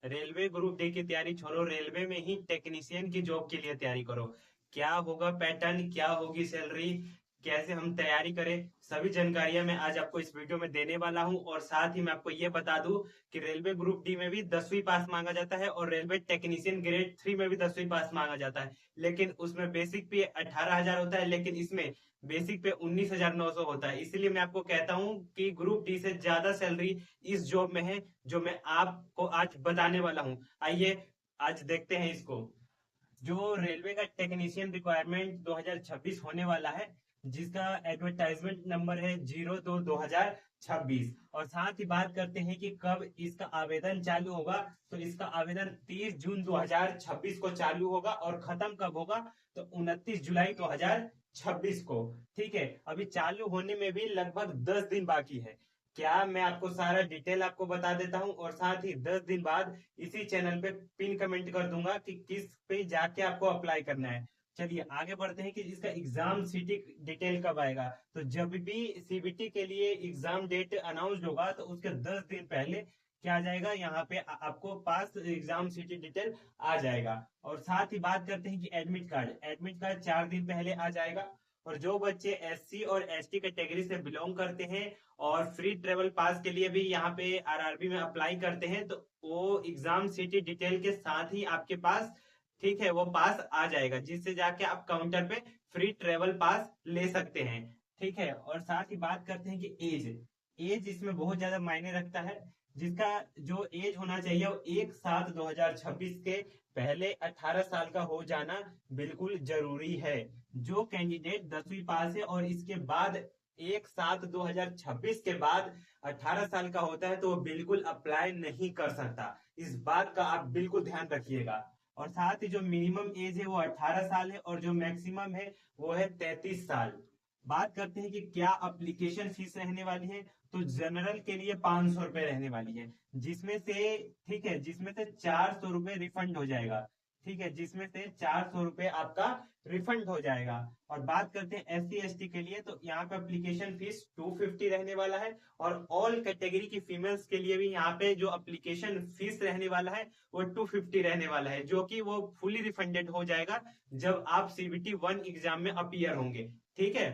Railway group D की तैयारी छोड़ो, रेलवे में ही टेक्नीशियन की जॉब के लिए तैयारी करो। क्या होगा पैटर्न, क्या होगी सैलरी, कैसे हम तैयारी करें, सभी जानकारियां मैं आज आपको इस वीडियो में देने वाला हूं। और साथ ही मैं आपको ये बता दूं कि रेलवे ग्रुप डी में भी 10वीं पास मांगा जाता है और रेलवे टेक्नीशियन ग्रेड 3 में भी 10वीं पास मांगा जाता है। लेकिन उसमें बेसिक पे 18,000 होता है, लेकिन इसमें बेसिक पे 19,900 होता है। इसलिए मैं आपको कहता हूं कि ग्रुप डी से ज्यादा सैलरी इस जॉब में है, जो मैं आपको आज बताने वाला हूं। आइए आज देखते हैं इसको। जो रेलवे का टेक्नीशियन रिक्वायरमेंट 2026 होने वाला है, जिसका एडवर्टाइजमेंट नंबर है 02/2026। और साथ ही बात करते हैं कि कब इसका आवेदन चालू होगा। तो इसका आवेदन 30 जून 2026 को चालू होगा और खत्म कब होगा, तो 29 जुलाई 2026 को। ठीक है, अभी चालू होने में भी लगभग 10 दिन बाकी है। क्या मैं आपको सारा डिटेल आपको बता देता हूं, और साथ ही 10 दिन बाद इसी चैनल पे पिन कमेंट कर दूंगा कि किस पे जाके आपको अप्लाई करना है। चलिए आगे बढ़ते हैं कि इसका एग्जाम सीटी डिटेल कब आएगा। तो जब भी सीबीटी के लिए एग्जाम डेट अनाउंस होगा, तो उसके 10 दिन पहले क्या आ जाएगा, यहाँ पे आपको पास एग्जाम सीटी डिटेल आ जाएगा। और साथ ही बात करते हैं कि एडमिट कार्ड 4 दिन पहले आ जाएगा। और जो बच्चे एससी और एसटी कैटेगरी से बिलोंग करते हैं और फ्री ट्रेवल पास के लिए भी यहाँ पे आरआरबी में अप्लाई करते हैं, तो वो एग्जाम सिटी डिटेल के साथ ही आपके पास, ठीक है, वो पास आ जाएगा, जिससे जाके आप काउंटर पे फ्री ट्रेवल पास ले सकते हैं। ठीक है, और साथ ही बात करते हैं कि एज इसमें बहुत ज्यादा मायने रखता है। जिसका जो एज होना चाहिए वो 1/7/2026 के पहले 18 साल का हो जाना बिल्कुल जरूरी है। जो कैंडिडेट 10वीं पास है और इसके बाद 1/7/2026 के बाद 18 साल का होता है, तो वो बिल्कुल अप्लाई नहीं कर सकता। इस बात का आप बिल्कुल ध्यान रखिएगा। और साथ ही जो मिनिमम एज है वो 18 साल है और जो मैक्सिमम है वो है 33 साल। बात करते हैं कि क्या अप्लीकेशन फीस रहने वाली है। तो जनरल के लिए 500 रुपए रहने वाली है, जिसमें से, ठीक है, जिसमें से 400 रुपए रिफंड हो जाएगा। ठीक है, जिसमें से 400 रुपए आपका रिफंड हो जाएगा। और बात करते हैं एससी एसटी के लिए, तो यहाँ पे एप्लीकेशन फीस 250 रहने वाला है। और ऑल कैटेगरी की फीमेल्स के लिए भी यहाँ पे जो एप्लीकेशन फीस रहने वाला है वो 250 रहने वाला है, जो कि वो फुली रिफंडेड हो जाएगा जब आप सीबीटी 1 एग्जाम में अपीयर होंगे। ठीक है,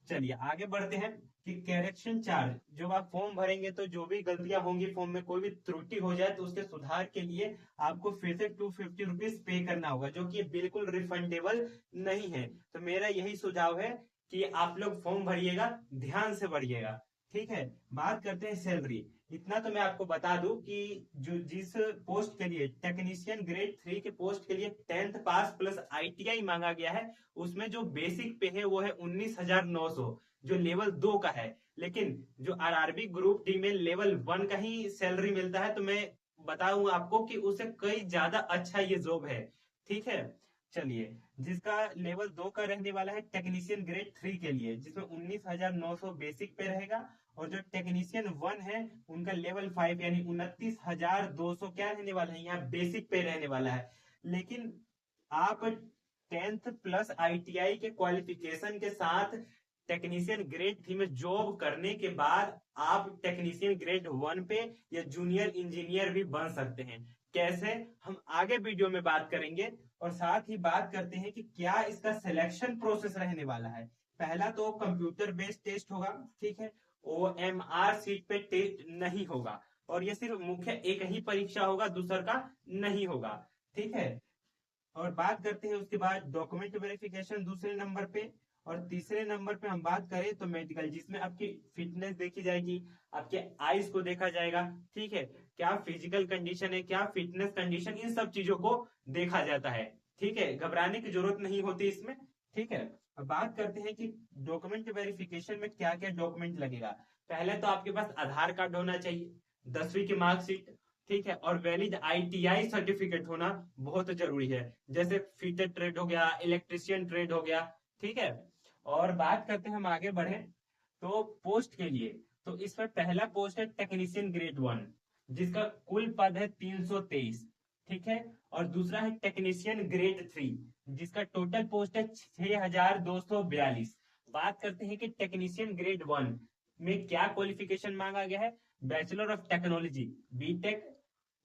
चलिए आगे बढ़ते हैं कि करेक्शन चार्ज, जब आप फॉर्म भरेंगे तो जो भी गलतियां होंगी फॉर्म में, कोई भी त्रुटि हो जाए तो उसके सुधार के लिए आपको फिर से 250 रुपीज पे करना होगा, जो कि बिल्कुल रिफंडेबल नहीं है। तो मेरा यही सुझाव है कि आप लोग फॉर्म भरिएगा, ध्यान से भरिएगा। ठीक है, बात करते हैं सैलरी। इतना तो मैं आपको बता दूं कि जो जिस पोस्ट के लिए टेक्नीशियन ग्रेड 3 के पोस्ट के लिए 10th पास प्लस आईटीआई मांगा गया है, उसमें जो बेसिक पे है वो है 19,900, जो लेवल 2 का है। लेकिन जो आरआरबी ग्रुप डी में लेवल 1 का ही सैलरी मिलता है, तो मैं बताऊंगा आपको कि उससे कई ज्यादा अच्छा ये जॉब है। ठीक है, चलिए, जिसका लेवल 2 का रहने वाला है टेक्नीशियन ग्रेड 3 के लिए, जिसमें 19,900 बेसिक पे रहेगा। और जो टेक्नीशियन 1 है उनका लेवल 5 यानी 29,200 क्या रहने वाला है, यहाँ बेसिक पे रहने वाला है। लेकिन आप 10th प्लस आईटीआई के क्वालिफिकेशन के साथ टेक्नीशियन ग्रेड 3 में जॉब करने के बाद आप टेक्नीशियन ग्रेड 1 पे या जूनियर इंजीनियर भी बन सकते हैं। कैसे, हम आगे वीडियो में बात करेंगे। और साथ ही बात करते हैं कि क्या इसका सिलेक्शन प्रोसेस रहने वाला है। पहला तो कंप्यूटर बेस्ड टेस्ट होगा, ठीक है, ओएमआर सीट पे टेस्ट नहीं होगा। और ये सिर्फ मुख्य एक ही परीक्षा होगा, दूसरा का नहीं होगा। ठीक है, और बात करते हैं उसके बाद डॉक्यूमेंट वेरिफिकेशन दूसरे नंबर पे। और तीसरे नंबर पे हम बात करें तो मेडिकल, जिसमें आपकी फिटनेस देखी जाएगी, आपके आईज को देखा जाएगा। ठीक है, क्या फिजिकल कंडीशन है, क्या फिटनेस कंडीशन, इन सब चीजों को देखा जाता है। ठीक है, घबराने की जरूरत नहीं होती इसमें। ठीक है, अब बात करते हैं कि डॉक्यूमेंट वेरिफिकेशन में क्या क्या डॉक्यूमेंट लगेगा। पहले तो आपके पास आधार कार्ड होना चाहिए, 10वीं की मार्कशीट, ठीक है, और वैलिड आईटीआई सर्टिफिकेट होना बहुत जरूरी है, जैसे फीटर ट्रेड हो गया, इलेक्ट्रिशियन ट्रेड हो गया। ठीक है, और बात करते हैं, हम आगे बढ़े तो पोस्ट के लिए। तो इसमें पहला पोस्ट है टेक्नीशियन ग्रेड 1, जिसका कुल पद है 323। ठीक है, और दूसरा है टेक्नीशियन ग्रेड 3, जिसका टोटल पोस्ट है 6,242। बात करते हैं कि टेक्नीशियन ग्रेड 1 में क्या क्वालिफिकेशन मांगा गया है। Bachelor of technology, BTech,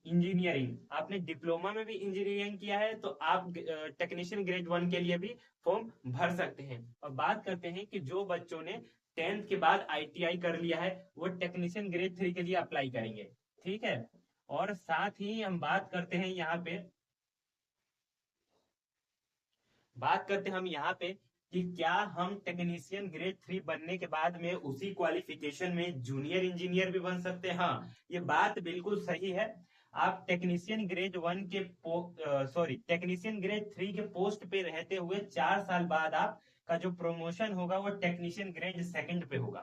engineering, आपने डिप्लोमा में भी इंजीनियरिंग किया है तो आप टेक्नीशियन ग्रेड 1 के लिए भी फॉर्म भर सकते हैं। और बात करते हैं कि जो बच्चों ने 10th के बाद आईटीआई कर लिया है वो टेक्नीशियन ग्रेड 3 के लिए अप्लाई करेंगे। ठीक है, और साथ ही हम बात करते हैं हम यहाँ पे कि क्या हम टेक्नीशियन ग्रेड 3 बनने के बाद में उसी क्वालिफिकेशन में जूनियर इंजीनियर भी बन सकते हैं। हाँ, ये बात बिल्कुल सही है। आप टेक्नीशियन ग्रेड 1 के टेक्नीशियन ग्रेड 3 के पोस्ट पे रहते हुए 4 साल बाद आपका जो प्रमोशन होगा वो टेक्नीशियन ग्रेड 2 पे होगा।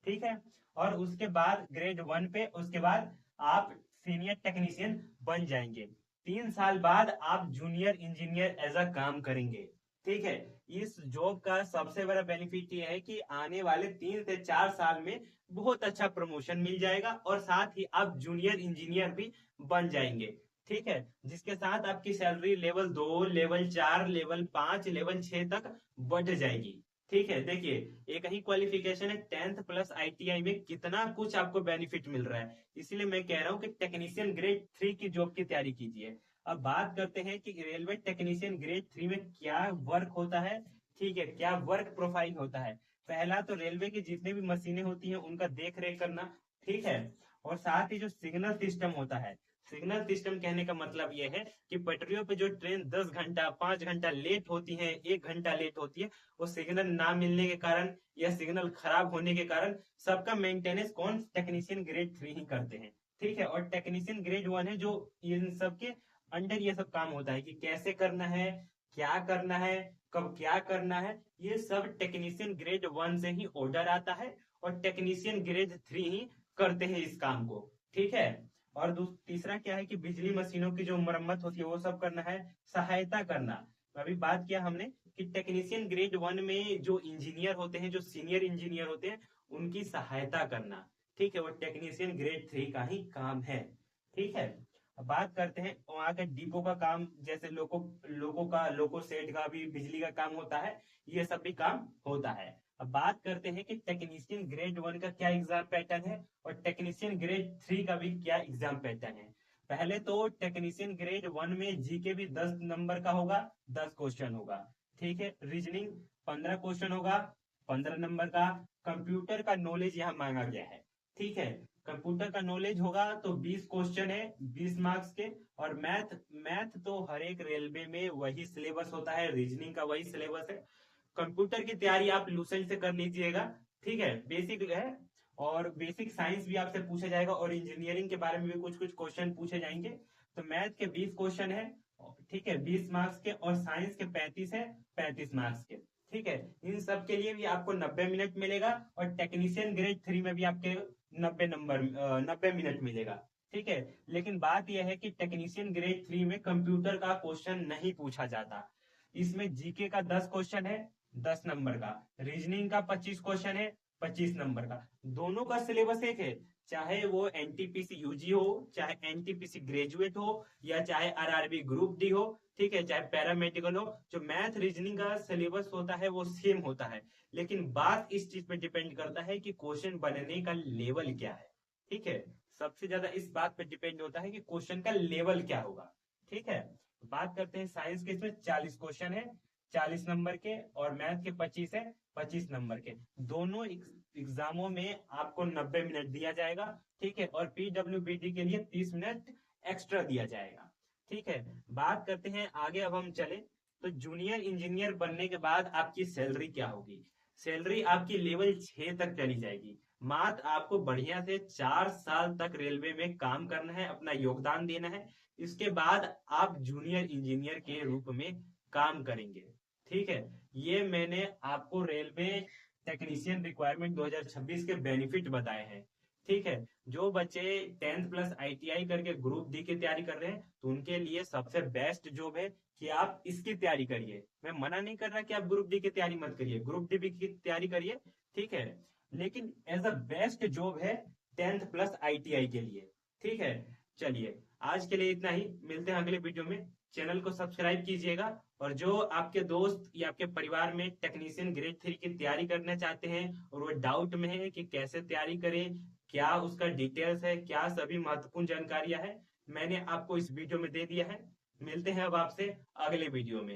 ठीक है, और उसके बाद ग्रेड 1 पे, उसके बाद आप सीनियर टेक्नीशियन बन जाएंगे। 3 साल बाद आप जूनियर इंजीनियर एज अ काम करेंगे। ठीक है, इस जॉब का सबसे बड़ा बेनिफिट ये है कि आने वाले 3 से 4 साल में बहुत अच्छा प्रमोशन मिल जाएगा और साथ ही आप जूनियर इंजीनियर भी बन जाएंगे। ठीक है, जिसके साथ आपकी salary level 2, level 4, level 5, level 6 तक बढ़ जाएगी। ठीक है, देखिए एक ही क्वालिफिकेशन है 10th प्लस आईटीआई में कितना कुछ आपको बेनिफिट मिल रहा है। इसलिए मैं कह रहा हूँ कि टेक्नीशियन ग्रेड 3 की जॉब की तैयारी कीजिए। अब बात करते हैं कि रेलवे टेक्नीशियन ग्रेड 3 में क्या वर्क होता है। ठीक है, क्या वर्क प्रोफाइल होता है। पहला तो रेलवे की जितने भी मशीनें होती हैं उनका देख रेख करना। ठीक है, और साथ ही जो सिग्नल सिस्टम होता है, सिग्नल सिस्टम कहने का मतलब यह है कि पटरियों पे जो ट्रेन 10 घंटा 5 घंटा लेट होती है, 1 घंटा लेट होती है, वो सिग्नल ना मिलने के कारण या सिग्नल खराब होने के कारण सबका मेंटेनेंस कौन, टेक्नीशियन ग्रेड 3 ही करते हैं। ठीक है, और टेक्नीशियन ग्रेड 1 है जो इन सबके अंडर ये सब काम होता है कि कैसे करना है, क्या करना है, कब क्या करना है, ये सब टेक्नीशियन ग्रेड 1 से ही ऑर्डर आता है और टेक्नीशियन ग्रेड 3 ही करते हैं इस काम को। ठीक है, और तीसरा क्या है कि बिजली मशीनों की जो मरम्मत होती है वो सब करना है, सहायता करना। अभी बात किया हमने कि टेक्नीशियन ग्रेड 1 में जो इंजीनियर होते हैं, जो सीनियर इंजीनियर होते हैं, उनकी सहायता करना। ठीक है, वो टेक्नीशियन ग्रेड 3 का ही काम है। ठीक है, अब बात करते हैं वहां के डिपो का काम, जैसे लोको सेट का भी बिजली का काम होता है, ये सब भी काम होता है। अब बात करते हैं कि टेक्नीशियन ग्रेड 1 का क्या एग्जाम पैटर्न है और टेक्नीशियन ग्रेड 3 का भी क्या एग्जाम पैटर्न है। पहले तो टेक्नीशियन ग्रेड 1 में जीके भी 10 नंबर का होगा, 10 क्वेश्चन होगा। ठीक है, रीजनिंग 15 क्वेश्चन होगा, 15 नंबर का। कंप्यूटर का नॉलेज यहाँ मांगा गया है। ठीक है, कंप्यूटर का नॉलेज होगा तो 20 क्वेश्चन है, 20 मार्क्स के। और मैथ मैथ तो हर एक रेलवे में वही सिलेबस होता है, रीजनिंग का वही सिलेबस है। कंप्यूटर की तैयारी आप लूसेंट से कर लीजिएगा। ठीक है, बेसिक है, और बेसिक साइंस भी आपसे पूछा जाएगा और इंजीनियरिंग के बारे में भी कुछ कुछ क्वेश्चन पूछे जाएंगे। तो मैथ के 20 क्वेश्चन है, ठीक है, 20 मार्क्स के, और साइंस के 35 है, 35 मार्क्स के। ठीक है, इन सब के लिए भी आपको 90 मिनट मिलेगा और टेक्नीशियन ग्रेड 3 में भी आपके 90 मिनट मिलेगा। ठीक है, लेकिन बात यह है कि टेक्नीशियन ग्रेड 3 में कंप्यूटर का क्वेश्चन नहीं पूछा जाता। इसमें जीके का 10 क्वेश्चन है, 10 नंबर का। रीजनिंग का 25 क्वेश्चन है, 25 नंबर का। दोनों का सिलेबस एक है, चाहे वो एनटीपीसी यूजी हो, चाहे एनटीपीसी ग्रेजुएट हो, या चाहे आरआरबी ग्रुप डी हो। ठीक है, चाहे पैरामेडिकल हो, जो मैथ रीजनिंग का सिलेबस होता है वो सेम होता है। लेकिन बात इस चीज पे डिपेंड करता है कि क्वेश्चन बनने का लेवल क्या है। ठीक है, सबसे ज्यादा इस बात पे डिपेंड होता है कि क्वेश्चन का लेवल क्या होगा। ठीक है, बात करते हैं साइंस के, इसमें 40 क्वेश्चन है, 40 नंबर के, और मैथ के 25 है, 25 नंबर के। दोनों एग्जामों में आपको 90 मिनट दिया जाएगा। ठीक है, और पीडब्ल्यूबीडी के लिए 30 मिनट एक्स्ट्रा दिया जाएगा। ठीक है, बात करते हैं आगे, अब हम चले तो जूनियर इंजीनियर बनने के बाद आपकी सैलरी क्या होगी। सैलरी आपकी लेवल 6 तक चली जाएगी। मात्र आपको बढ़िया से 4 साल तक रेलवे में काम करना है, अपना योगदान देना है। इसके बाद आप जूनियर इंजीनियर के रूप में काम करेंगे। ठीक है, ये मैंने आपको रेलवे टेक्नीशियन रिक्वायरमेंट 2026 के बेनिफिट बताए हैं। ठीक है, जो बच्चे 10th प्लस आईटीआई करके ग्रुप डी की तैयारी कर रहे हैं तो उनके लिए सबसे बेस्ट जॉब है कि आप इसकी तैयारी करिए। मैं मना नहीं कर रहा कि आप ग्रुप डी की तैयारी मत करिए, ग्रुप डी की तैयारी करिए। ठीक है, लेकिन एज अ बेस्ट जॉब है 10th प्लस आईटीआई के लिए। ठीक है, चलिए आज के लिए इतना ही, मिलते हैं अगले वीडियो में। चैनल को सब्सक्राइब कीजिएगा, और जो आपके दोस्त या आपके परिवार में टेक्नीशियन ग्रेड 3 की तैयारी करना चाहते हैं और वो डाउट में है कि कैसे तैयारी करें, क्या उसका डिटेल्स है, क्या सभी महत्वपूर्ण जानकारियां है, मैंने आपको इस वीडियो में दे दिया है। मिलते हैं अब आपसे अगले वीडियो में।